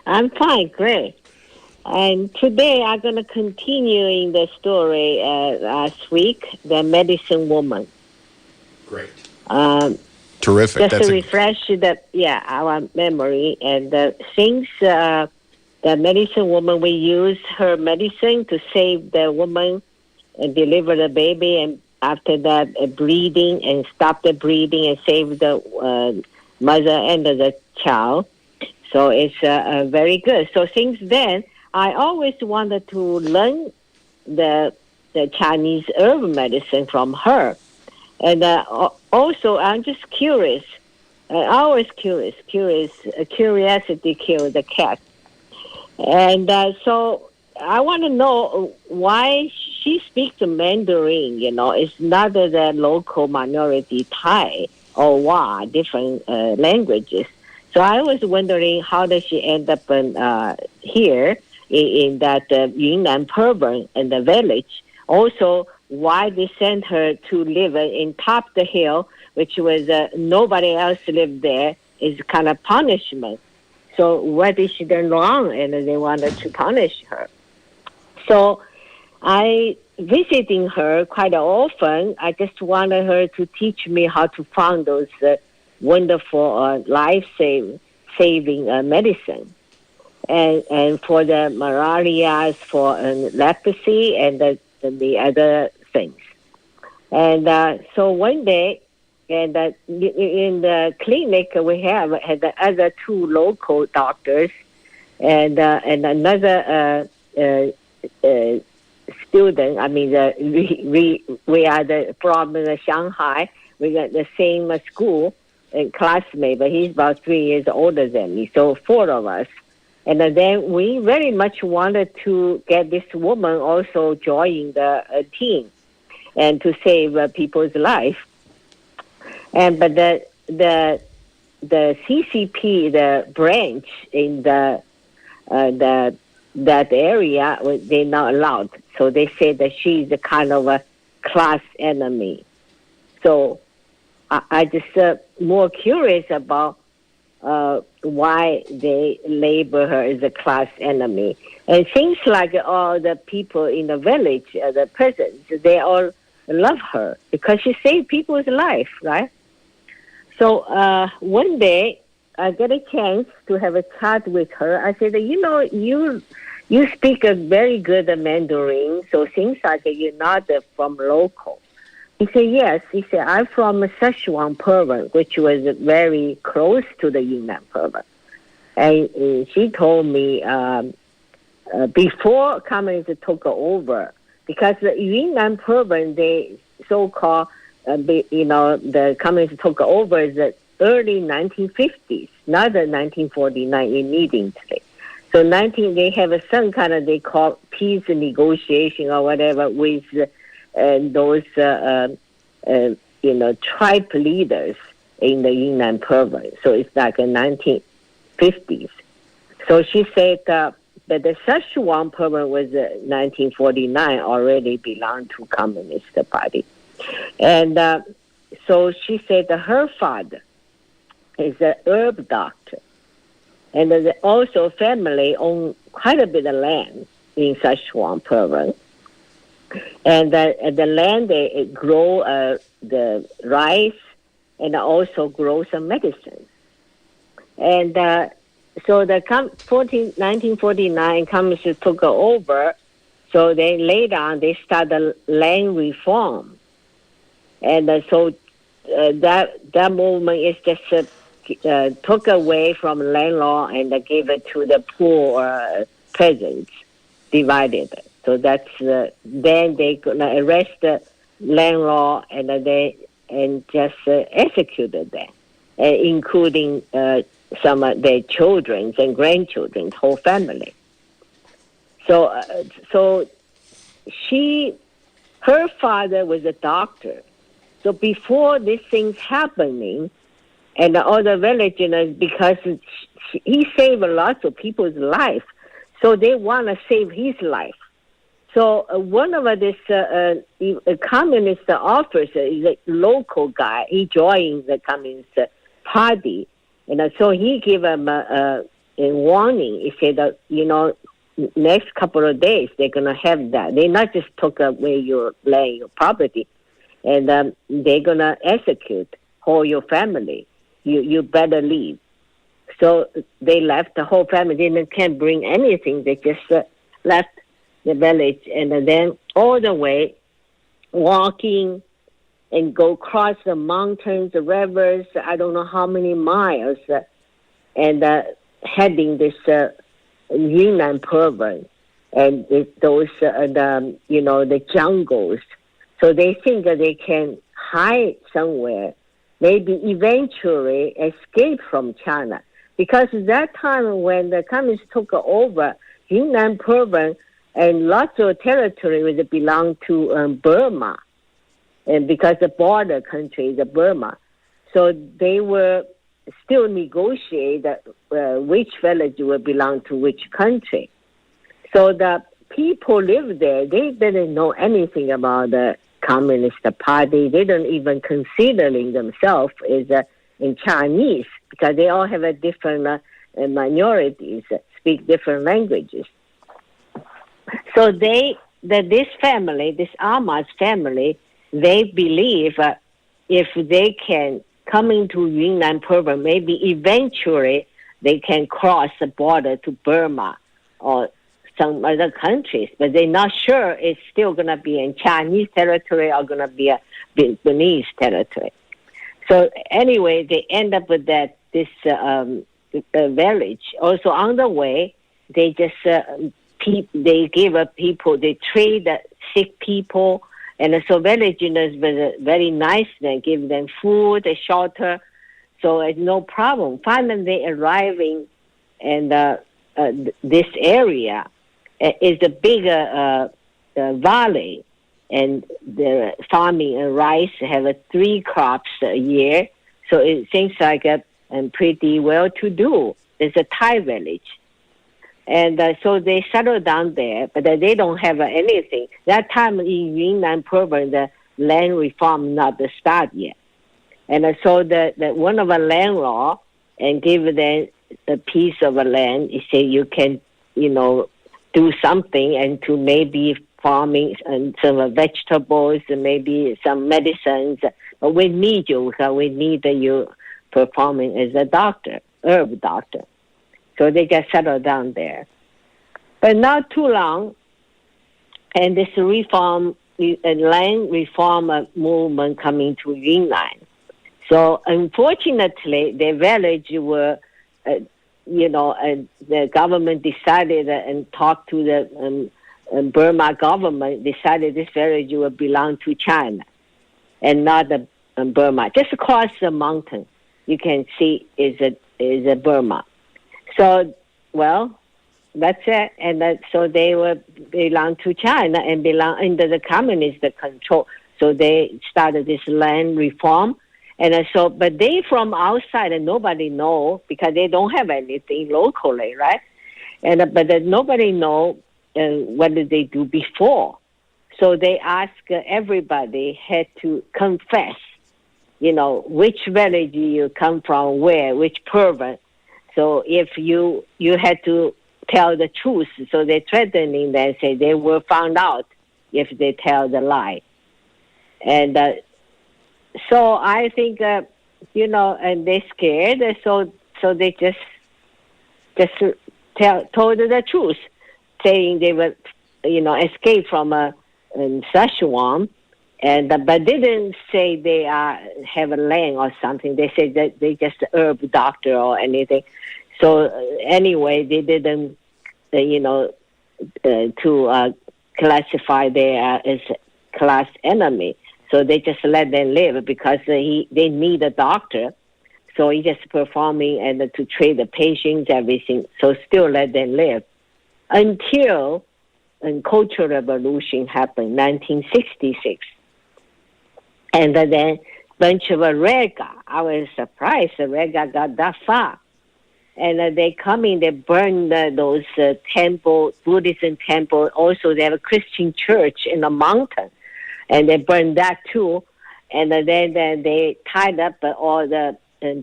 I'm fine, great. And today I'm going to continue in the story last week, the medicine woman. Great. Um, Terrific. just to That's a refresh our memory and since the medicine woman, we use her medicine to save the woman and deliver the baby, and after that, bleeding and stop the bleeding and save the mother and the child. So it's very good. So since then, I always wanted to learn the Chinese herb medicine from her, and also I'm just curious. Always curious. Curiosity kills the cat, and so I want to know why she speaks Mandarin. It's not the local minority Thai or Wa, different languages. So I was wondering how does she end up here in that Yunnan province in the village. Also, why they sent her to live in top the hill, which was nobody else lived there, is kind of punishment. So what did she done wrong, and they wanted to punish her? So I visiting her quite often. I just wanted her to teach me how to find those wonderful life-saving medicine. And for the malaria, for leprosy, and the other things. And so one day, and in the clinic, we had the other two local doctors and another student. I mean, we are from Shanghai. We got the same school and classmate, but he's about 3 years older than me. So four of us. And then we very much wanted to get this woman also joining the team and to save people's life. But the CCP, the branch in that area, they're not allowed. So they say that she's a kind of a class enemy. So I just more curious about why they label her as a class enemy. And it seems like all the people in the village, the peasants, they all love her because she saved people's life, right? So one day I get a chance to have a chat with her. I said, you speak a very good Mandarin, so seems like you're not from local. He said, yes. He said, I'm from Sichuan province, which was very close to the Yunnan province. And she told me before communists took over, because the Yunnan province, they so-called, the communists took over the early 1950s, not the 1949 immediately. So they have some kind of, they call peace negotiation or whatever with those, tribe leaders in the Yunnan province. So it's like a 1950s. So she said that the Sichuan province was 1949 already belonged to Communist Party. And so she said that her father is an herb doctor. And also family owned quite a bit of land in Sichuan province. And the land, they grow the rice and also grow some medicine. And so the 1949 communists took over. So they later on, they started land reform. And so that movement is just took away from land law and gave it to the poor peasants, divided. So that's then they gonna arrest the land law and just executed them, including some of their children and grandchildren, whole family. So her father was a doctor. So before these things happening, and all the villagers, because he saved lots of people's life, so they want to save his life. So one of this communist officer is a local guy. He joined the Communist Party, so he gave him in warning. It said that, next couple of days they're going to have that. They not just took away your land, your property, and they're going to execute all your family. You better leave. So they left. The whole family can't bring anything. They just left the village, and then all the way walking and go across the mountains, the rivers, I don't know how many miles, and heading this Yunnan province and those the jungles. So they think that they can hide somewhere, maybe eventually escape from China. Because that time when the communists took over Yunnan province, and lots of territory would belong to Burma, and because the border country is Burma. So they were still negotiate which village will belong to which country. So the people live there, they didn't know anything about the Communist Party. They don't even considering themselves as in Chinese, because they all have a different minorities, speak different languages. So this family, this Ahmad's family, they believe if they can come into Yunnan province, maybe eventually they can cross the border to Burma or some other countries, but they're not sure it's still going to be in Chinese territory or going to be a Vietnamese territory. So anyway, they end up with this village. Also on the way, they just they give people, they treat sick people, and so villagers were very nice. They give them food, shelter, so it's no problem. Finally, they arriving in this area. Is a bigger valley, and the farming and rice have 3 crops a year, so it seems like pretty well to do. It's a Thai village, and so they settle down there, but they don't have anything. That time in Yunnan province, the land reform not start yet, and so the one of the landlord and give them a piece of land. He say you can do something and to maybe farming and some vegetables and maybe some medicines. But we need you because we need you performing as a doctor, herb doctor. So they get settled down there. But not too long, and this reform, land reform movement coming to Yunnan. So unfortunately, the village were the government decided and talked to the Burma government, decided this village will belong to China and not the Burma. Just across the mountain, you can see is a Burma. So, well, that's it. And so they will belong to China and belong under the communist control. So they started this land reform. And so, but they from outside and nobody know because they don't have anything locally, right? And but nobody know what did they do before. So they ask everybody had to confess, which village you come from, where, which province. So if you had to tell the truth, so they're threatening them, say they will find out if they tell the lie. And so I think, and they're scared, so they just told the truth, saying they would, escape from Sichuan, and but didn't say they have a land or something. They said that they just herb doctor or anything. So anyway, they didn't, to classify them as class enemy. So they just let them live because they need a doctor. So he just performing and to treat the patients, everything. So still let them live until a Cultural Revolution happened, 1966. And then bunch of Rega. I was surprised the Rega got that far. And they come in, they burn those temple, Buddhism temple. Also, they have a Christian church in the mountain. And they burned that too. And then they tied up all the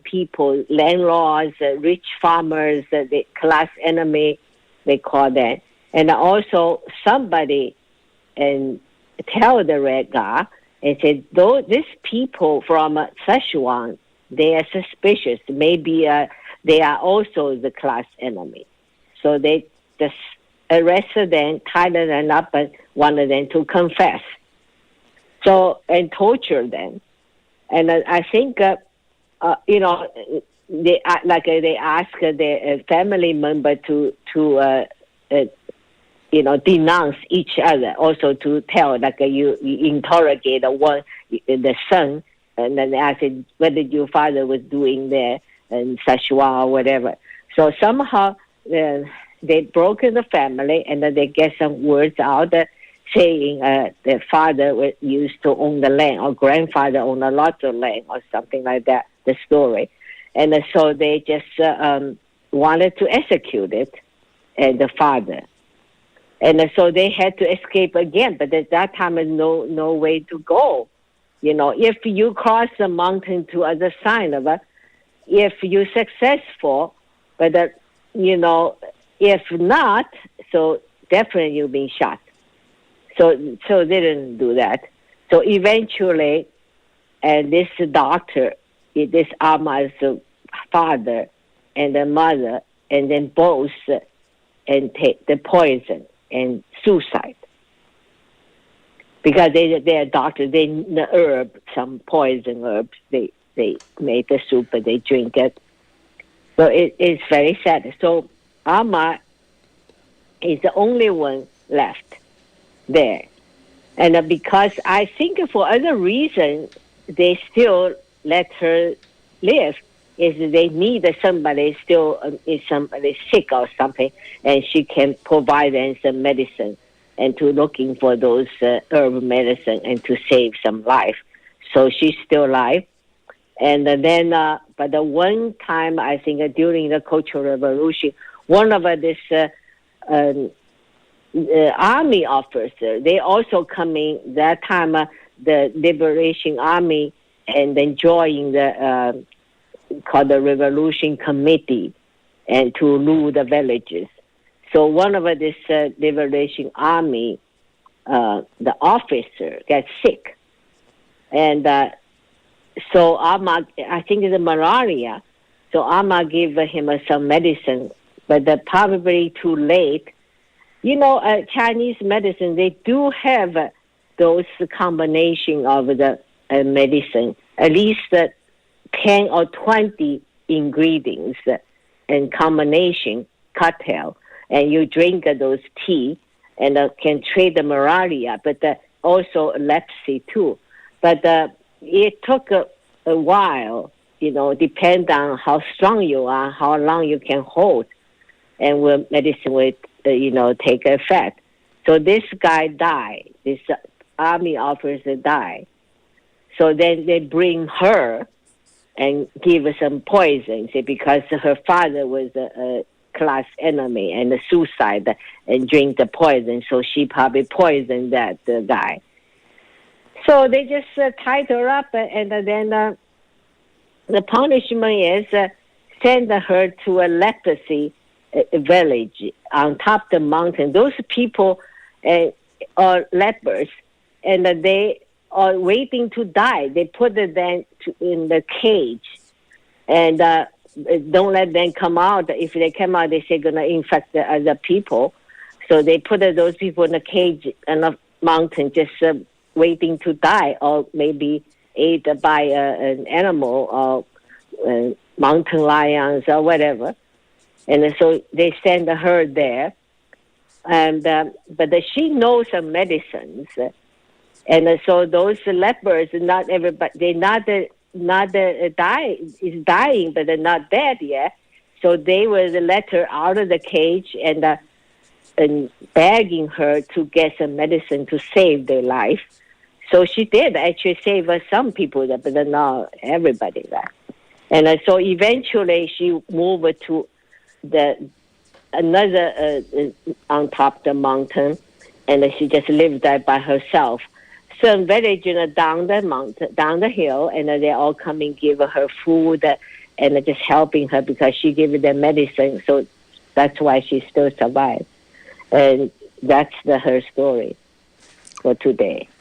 people, landlords, rich farmers, the class enemy, they call that. And also somebody and tell the red guy and said, though these people from Szechuan, they are suspicious. Maybe they are also the class enemy. So they just arrested them, tied them up, and wanted them to confess. So, and torture them. And I think, they ask their family member to denounce each other, also to tell, you interrogate the son, and then they ask whether your father was doing there in Szechuan or whatever. So somehow they broke in the family, and then they get some words out saying their father used to own the land, or grandfather owned a lot of land, or something like that, the story. And so they just wanted to execute it, and the father. And so they had to escape again, but at that time there's no way to go. If you cross the mountain to other side of it, if you're successful, but if not, so definitely you'll be shot. So they didn't do that. So eventually, this doctor, this Alma's father and the mother, and then both, and take the poison and suicide. Because they're doctors, the herb, some poison herbs, they make the soup and they drink it. So it's very sad. So Alma is the only one left there. And because I think for other reasons, they still let her live, is they need somebody still, is somebody sick or something, and she can provide them some medicine and to looking for those herb medicine and to save some life. So she's still alive. And then, but the one time, I think during the Cultural Revolution, one of this army officer, they also coming that time, the Liberation Army, and then joining the called the Revolution Committee, and to rule the villages. So one of this Liberation Army, the officer gets sick, and so Alma, I think it's malaria. So Alma gave him some medicine, but probably too late. Chinese medicine, they do have those combination of the medicine, at least 10 or 20 ingredients in combination, cocktail, and you drink those tea, and can treat the malaria, but also leprosy too. But it took a while, depend on how strong you are, how long you can hold, and when medicine will, take effect. So this guy died. This army officer died. So then they bring her and give her some poison, because her father was a class enemy and a suicide and drink the poison. So she probably poisoned that guy. So they just tied her up, and then the punishment is send her to a leprosy village on top of the mountain. Those people are lepers, and they are waiting to die. They put them in the cage, and don't let them come out. If they come out, they say going to infect the other people. So they put those people in a cage on a mountain, just waiting to die, or maybe ate by an animal, or mountain lions or whatever. And so they send her there, and but she knows some medicines, and so those lepers, not everybody, they not dying, but they're not dead yet. So they will let her out of the cage and begging her to get some medicine to save their life. So she did actually save some people, but not everybody there. And so eventually she moved to another on top of the mountain, and she just lived there by herself. some village, down the mountain, down the hill, and they all come and give her food and just helping her because she gave them medicine. So that's why she still survived. And that's her story for today.